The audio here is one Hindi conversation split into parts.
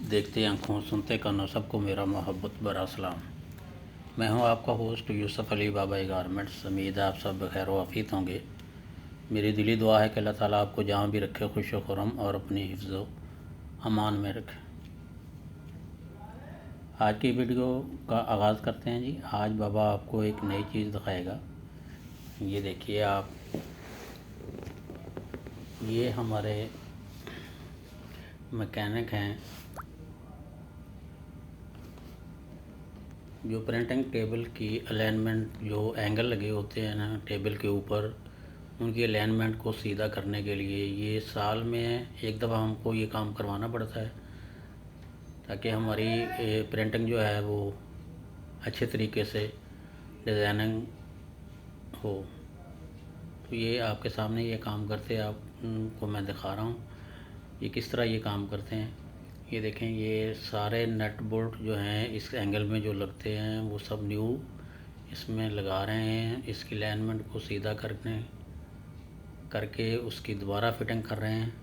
देखते आँखों सुनते कानों सबको मेरा मोहब्बत भरा सलाम। मैं हूं आपका होस्ट यूसुफ अली बाबा गारमेंट्स। उम्मीद है आप सब बखैर वाफियत होंगे। मेरी दिली दुआ है कि अल्लाह ताला आपको जहाँ भी रखे खुश व खुरम और अपनी हिफ्ज़ अमान में रखे। आज की वीडियो का आगाज़ करते हैं जी। आज बाबा आपको एक नई चीज़ दिखाएगा। ये देखिए आप, ये हमारे मैकेनिक हैं जो प्रिंटिंग टेबल की अलाइनमेंट, जो एंगल लगे होते हैं ना टेबल के ऊपर, उनकी अलाइनमेंट को सीधा करने के लिए ये साल में एक दफ़ा हमको ये काम करवाना पड़ता है ताकि हमारी प्रिंटिंग जो है वो अच्छे तरीके से डिज़ाइनिंग हो। तो ये आपके सामने ये काम करते आपको मैं दिखा रहा हूँ ये किस तरह ये काम करते हैं। ये देखें, ये सारे नट बोल्ट जो हैं इस एंगल में जो लगते हैं वो सब न्यू इसमें लगा रहे हैं। इसकी अलाइनमेंट को सीधा करके उसकी दोबारा फिटिंग कर रहे हैं।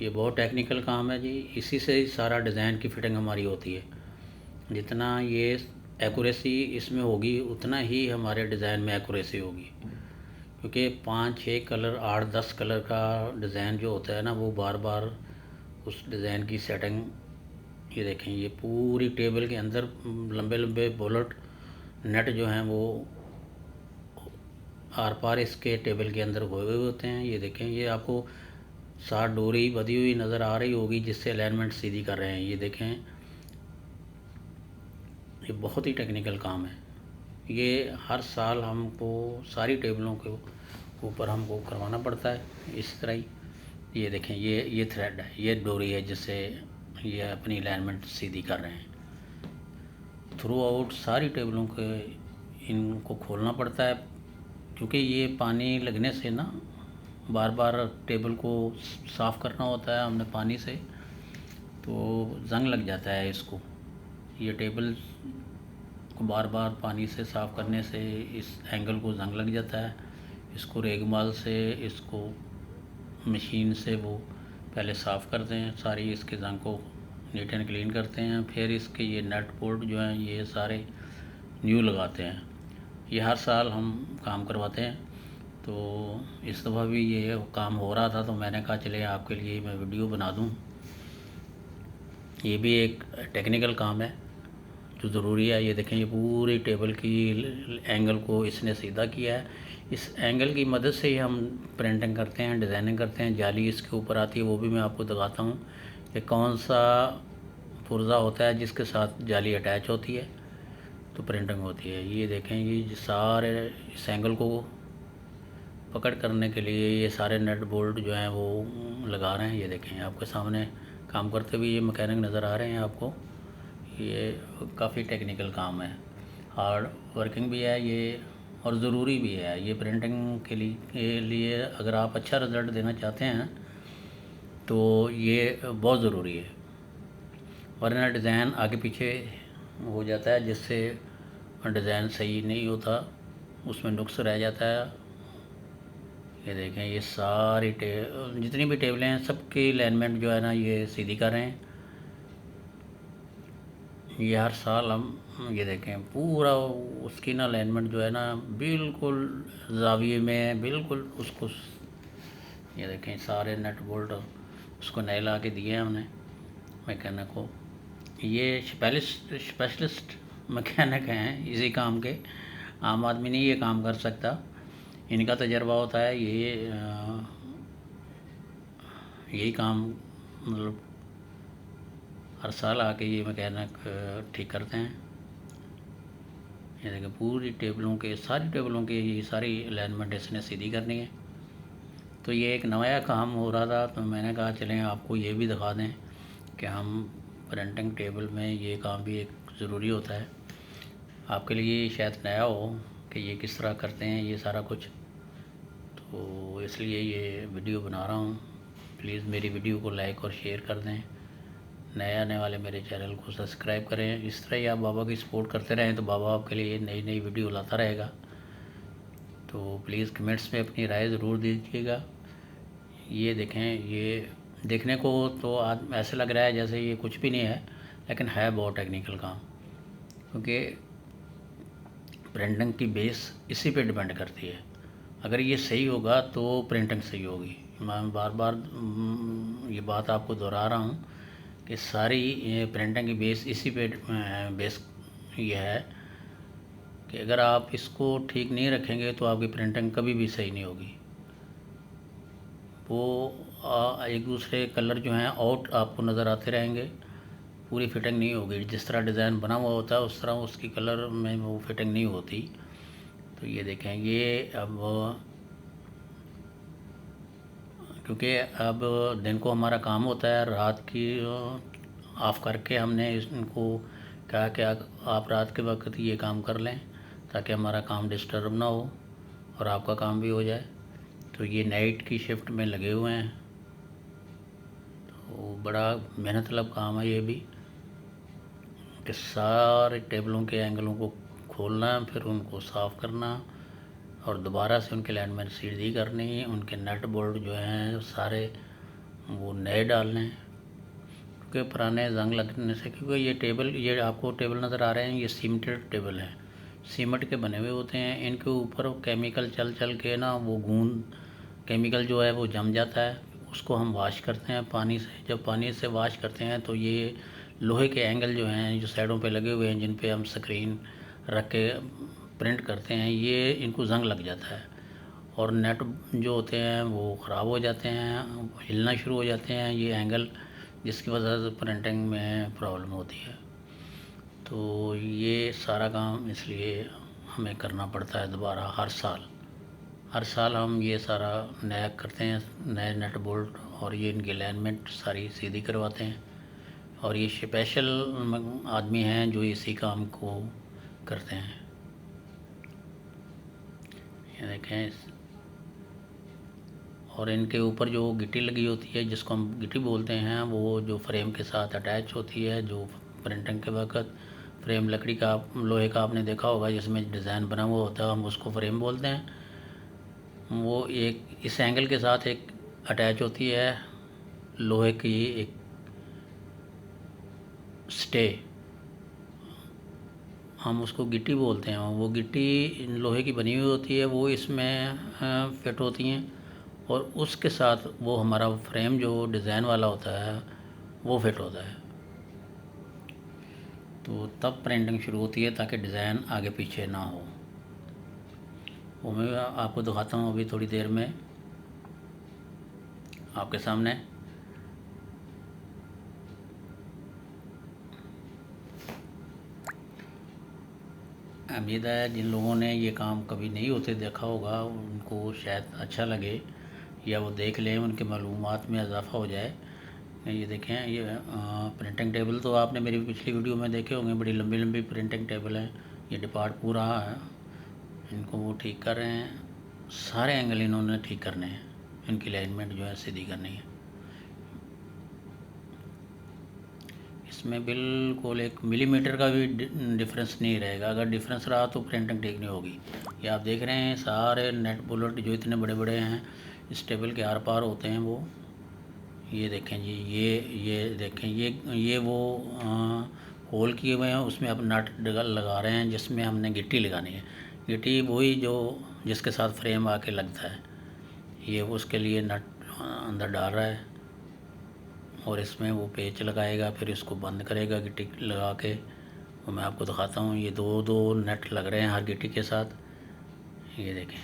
ये बहुत टेक्निकल काम है जी। इसी से सारा डिज़ाइन की फ़िटिंग हमारी होती है। जितना ये एक्यूरेसी इसमें होगी उतना ही हमारे डिज़ाइन में एक्यूरेसी होगी, क्योंकि 5-6 कलर 8-10 कलर का डिज़ाइन जो होता है ना वो बार बार उस डिज़ाइन की सेटिंग। ये देखें, ये पूरी टेबल के अंदर लंबे लंबे बुलेट नेट जो हैं वो आर पार इसके टेबल के अंदर हुए हुए होते हैं। ये देखें, ये आपको 7 डोरी बधी हुई नज़र आ रही होगी जिससे अलाइनमेंट सीधी कर रहे हैं। ये देखें, ये बहुत ही टेक्निकल काम है। ये हर साल हमको सारी टेबलों के ऊपर हमको करवाना पड़ता है इस तरह ही। ये देखें, ये थ्रेड है, ये डोरी है जिससे ये अपनी अलाइनमेंट सीधी कर रहे हैं। थ्रू आउट सारी टेबलों के इनको खोलना पड़ता है, क्योंकि ये पानी लगने से ना बार बार टेबल को साफ़ करना होता है हमने पानी से, तो जंग लग जाता है इसको। ये टेबल को बार बार पानी से साफ़ करने से इस एंगल को जंग लग जाता है। इसको रेगमाल से, इसको मशीन से वो पहले साफ़ करते हैं, सारी इसके जंग को नीट एंड क्लीन करते हैं। फिर इसके ये नट बोल्ट जो हैं ये सारे न्यू लगाते हैं। ये हर साल हम काम करवाते हैं। तो इस दफ़ा भी ये काम हो रहा था तो मैंने कहा चले आपके लिए मैं वीडियो बना दूं। ये भी एक टेक्निकल काम है जो ज़रूरी है। ये देखें, ये पूरी टेबल की एंगल को इसने सीधा किया है। इस एंगल की मदद से ही हम प्रिंटिंग करते हैं, डिज़ाइनिंग करते हैं। जाली इसके ऊपर आती है, वो भी मैं आपको दिखाता हूँ कि कौन सा पुर्जा होता है जिसके साथ जाली अटैच होती है तो प्रिंटिंग होती है। ये देखें, ये सारे इस एंगल को पकड़ करने के लिए ये सारे नट बोल्ट जो हैं वो लगा रहे हैं। ये देखें, आपके सामने काम करते हुए ये मैकेनिक नज़र आ रहे हैं आपको। ये काफ़ी टेक्निकल काम है, हार्ड वर्किंग भी है ये और ज़रूरी भी है। ये प्रिंटिंग के लिए अगर आप अच्छा रिज़ल्ट देना चाहते हैं तो ये बहुत ज़रूरी है, वरना डिज़ाइन आगे पीछे हो जाता है जिससे डिज़ाइन सही नहीं होता, उसमें नुक्स रह जाता है। ये देखें, ये सारी जितनी भी टेबलें हैं सबकी अलाइनमेंट जो है ना ये सीधी कर रहे हैं। ये हर साल हम ये देखें पूरा उसकी ना अलाइनमेंट जो है ना बिल्कुल ज़ाविये में बिल्कुल उसको। ये देखें, सारे नट बोल्ट उसको नए ला के दिए हैं हमने मैकेनिक को। ये स्पेशलिस्ट मैकेनिक हैं इसी काम के, आम आदमी नहीं ये काम कर सकता। इनका तजर्बा होता है, यही काम मतलब हर साल आके ये मैकेनिक ठीक करते हैं। ये देखिए, पूरी टेबलों के सारी टेबलों के ये सारी अलाइनमेंट इसने सीधी करनी है। तो ये एक नया काम हो रहा था तो मैंने कहा चलें आपको ये भी दिखा दें कि हम प्रिंटिंग टेबल में ये काम भी एक ज़रूरी होता है। आपके लिए शायद नया हो कि ये किस तरह करते हैं ये सारा कुछ, तो इसलिए ये वीडियो बना रहा हूँ। प्लीज़ मेरी वीडियो को लाइक और शेयर कर दें। नए आने वाले मेरे चैनल को सब्सक्राइब करें। इस तरह ही आप बाबा की सपोर्ट करते रहें तो बाबा आपके लिए नई नई वीडियो लाता रहेगा। तो प्लीज़ कमेंट्स में अपनी राय ज़रूर दीजिएगा। ये देखें, ये देखने को तो आज ऐसे लग रहा है जैसे ये कुछ भी नहीं है, लेकिन है बहुत टेक्निकल काम, क्योंकि प्रिंटिंग की बेस इसी पे डिपेंड करती है। अगर ये सही होगा तो प्रिंटिंग सही होगी। मैं बार बार ये बात आपको दोहरा रहा हूँ कि सारी ये प्रिंटिंग की बेस इसी पे बेस ये है कि अगर आप इसको ठीक नहीं रखेंगे तो आपकी प्रिंटिंग कभी भी सही नहीं होगी। वो एक दूसरे कलर जो हैं आउट आपको नज़र आते रहेंगे, पूरी फिटिंग नहीं होगी। जिस तरह डिज़ाइन बना हुआ होता है उस तरह उसकी कलर में वो फिटिंग नहीं होती। तो ये देखें, ये अब क्योंकि अब दिन को हमारा काम होता है, रात की ऑफ़ करके हमने इनको कहा कि आप रात के वक्त ये काम कर लें ताकि हमारा काम डिस्टर्ब ना हो और आपका काम भी हो जाए। तो ये नाइट की शिफ्ट में लगे हुए हैं, तो बड़ा मेहनत तलब काम है ये भी, कि सारे टेबलों के एंगलों को खोलना, फिर उनको साफ़ करना और दोबारा से उनके अलाइनमेंट सीधी करनी, उनके नट बोल्ट जो हैं सारे वो नए डालने, क्योंकि पुराने जंग लगने से, क्योंकि ये टेबल, ये आपको टेबल नज़र आ रहे हैं, ये सीमेंटेड टेबल हैं, सीमेंट के बने हुए होते हैं। इनके ऊपर केमिकल चल चल के ना वो गूंद केमिकल जो है वो जम जाता है, उसको हम वाश करते हैं पानी से। जब पानी से वाश करते हैं तो ये लोहे के एंगल जो हैं जो साइडों पे लगे हुए हैं, जिन पे हम स्क्रीन रख के प्रिंट करते हैं, ये इनको जंग लग जाता है और नेट जो होते हैं वो ख़राब हो जाते हैं, हिलना शुरू हो जाते हैं ये एंगल, जिसकी वजह से प्रिंटिंग में प्रॉब्लम होती है। तो ये सारा काम इसलिए हमें करना पड़ता है दोबारा हर साल हम ये सारा नया करते हैं, नए नट बोल्ट और ये इनकी अलाइनमेंट सारी सीधी करवाते हैं। और ये स्पेशल आदमी हैं जो इसी काम को करते हैं। ये देखें, और इनके ऊपर जो गिट्टी लगी होती है, जिसको हम गिट्टी बोलते हैं, वो जो फ्रेम के साथ अटैच होती है, जो प्रिंटिंग के वक्त फ्रेम लकड़ी का लोहे का आपने देखा होगा जिसमें डिज़ाइन बना हुआ होता है, हम उसको फ्रेम बोलते हैं। वो एक इस एंगल के साथ एक अटैच होती है लोहे की एक स्टे, हम उसको गिट्टी बोलते हैं। वो गिट्टी लोहे की बनी हुई होती है, वो इसमें फिट होती हैं और उसके साथ वो हमारा फ्रेम जो डिज़ाइन वाला होता है वो फिट होता है। तो तब प्रिंटिंग शुरू होती है ताकि डिज़ाइन आगे पीछे ना हो। वो मैं आपको दिखाता हूँ अभी थोड़ी देर में आपके सामने। उम्मीद है जिन लोगों ने ये काम कभी नहीं होते देखा होगा उनको शायद अच्छा लगे, या वो देख लें, उनके मालूमात में इजाफ़ा हो जाए। ये देखें, ये प्रिंटिंग टेबल तो आपने मेरी पिछली वीडियो में देखे होंगे, बड़ी लंबी लंबी प्रिंटिंग टेबल है। ये डिपार्ट पूरा है, इनको वो ठीक कर रहे हैं, सारे एंगल इन्होंने ठीक करने हैं, इनकी अलाइनमेंट जो है सीधी करनी है। इसमें बिल्कुल एक मिलीमीटर का भी डिफरेंस नहीं रहेगा, अगर डिफरेंस रहा तो प्रिंटिंग ठीक नहीं होगी। ये आप देख रहे हैं सारे नेट बुलेट जो इतने बड़े बड़े हैं इस टेबल के आर पार होते हैं वो। ये देखें जी, ये देखें, ये वो होल किए हुए हैं, उसमें अब नट लगा रहे हैं जिसमें हमने गिट्टी लगानी है। गिट्टी वही जो जिसके साथ फ्रेम आके लगता है, ये उसके लिए नट अंदर डाल रहा है और इसमें वो पेच लगाएगा, फिर इसको बंद करेगा गिट्टी लगा के। वो मैं आपको दिखाता हूँ, ये दो दो नट लग रहे हैं हर गिट्टी के साथ। ये देखें,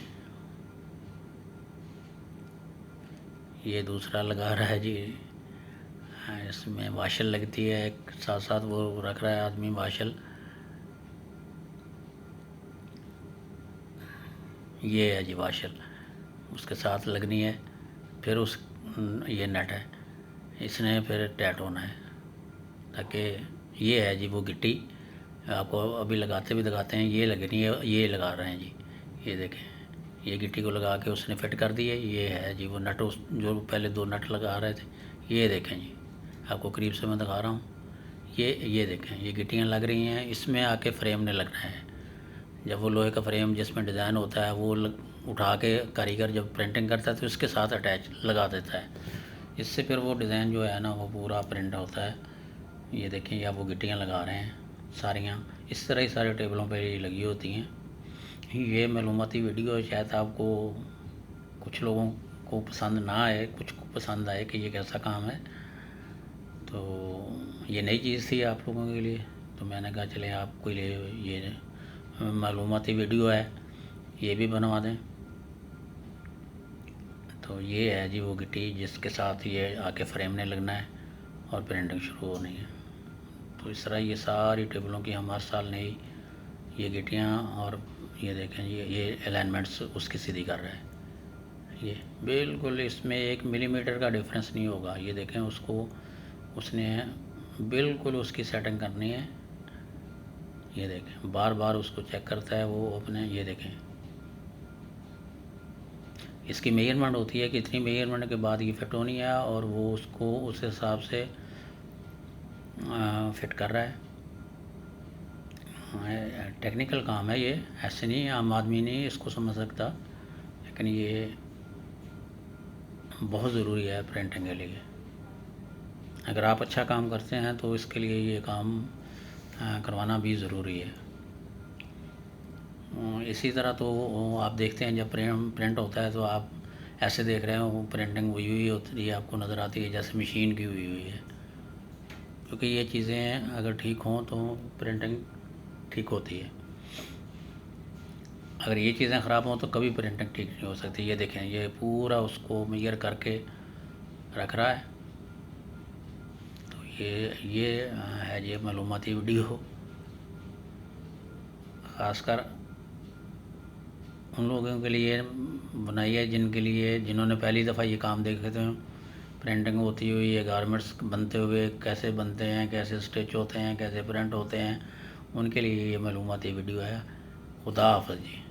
ये दूसरा लगा रहा है जी। इसमें वाशल लगती है, एक साथ साथ वो रख रहा है आदमी वाशल। ये है जी वाशल, उसके साथ लगनी है, फिर उस ये नट है, इसने फिर टैट होना है ताकि ये है जी वो गिट्टी, आपको अभी लगाते भी दिखाते हैं। ये लगनी है, ये लगा रहे हैं जी। ये देखें, ये गिट्टी को लगा के उसने फिट कर दी है। ये है जी वो नट, उस जो पहले दो नट लगा रहे थे। ये देखें जी, आपको करीब से मैं दिखा रहा हूँ। ये देखें, ये गिट्टियाँ लग रही हैं, इसमें आके फ्रेम ने लगना है। जब वो लोहे का फ्रेम जिसमें डिज़ाइन होता है वो उठा के कारीगर जब प्रिंटिंग करता है तो इसके साथ अटैच लगा देता है। इससे फिर वो डिज़ाइन जो है ना वो पूरा प्रिंट होता है। ये देखें, या वो गिट्टियाँ लगा रहे हैं सारियाँ, इस तरह ही सारे टेबलों पे ये लगी होती हैं। ये मालूमाती वीडियो शायद आपको कुछ लोगों को पसंद ना आए, कुछ को पसंद आए कि ये कैसा काम है। तो ये नई चीज़ थी आप लोगों के लिए, तो मैंने कहा चले आपके लिए ये मालूमाती वीडियो है, ये भी बनवा दें। तो ये है जी वो गिट्टी जिसके साथ ये आके फ्रेम ने लगना है और प्रिंटिंग शुरू होनी है। तो इस तरह ये सारी टेबलों की हम हर साल नई ये गिट्टियाँ, और ये देखें ये अलाइनमेंट्स उसकी सीधी कर रहा है। ये बिल्कुल इसमें 1 मिलीमीटर का डिफरेंस नहीं होगा। ये देखें, उसको उसने बिल्कुल उसकी सेटिंग करनी है। ये देखें, बार बार उसको चेक करता है वो अपने। ये देखें, इसकी मेजरमेंट होती है कि इतनी मेजरमेंट के बाद ये फिट होनी है, और वो उसको उस हिसाब से फिट कर रहा है। टेक्निकल काम है ये, ऐसे नहीं आम आदमी नहीं इसको समझ सकता, लेकिन ये बहुत ज़रूरी है प्रिंटिंग के लिए। अगर आप अच्छा काम करते हैं तो इसके लिए ये काम करवाना भी ज़रूरी है। इसी तरह तो आप देखते हैं जब प्रिंट होता है तो आप ऐसे देख रहे हो प्रिंटिंग हुई हुई होती है, आपको नज़र आती है जैसे मशीन की हुई हुई है। क्योंकि ये चीज़ें अगर ठीक हों तो प्रिंटिंग ठीक होती है। अगर ये चीज़ें ख़राब हों तो कभी प्रिंटिंग ठीक नहीं हो सकती। ये देखें, ये पूरा उसको मेजर करके रख रहा है। तो ये है ये मालूमाती वीडियो, ख़ासकर उन लोगों के लिए बनाई है जिन्होंने पहली दफ़ा ये काम देखे थे, प्रिंटिंग होती हुई, ये गारमेंट्स बनते हुए कैसे बनते हैं, कैसे स्टिच होते हैं, कैसे प्रिंट होते हैं, उनके लिए ये मालूमाती वीडियो है। खुदा हाफ़िज़ जी।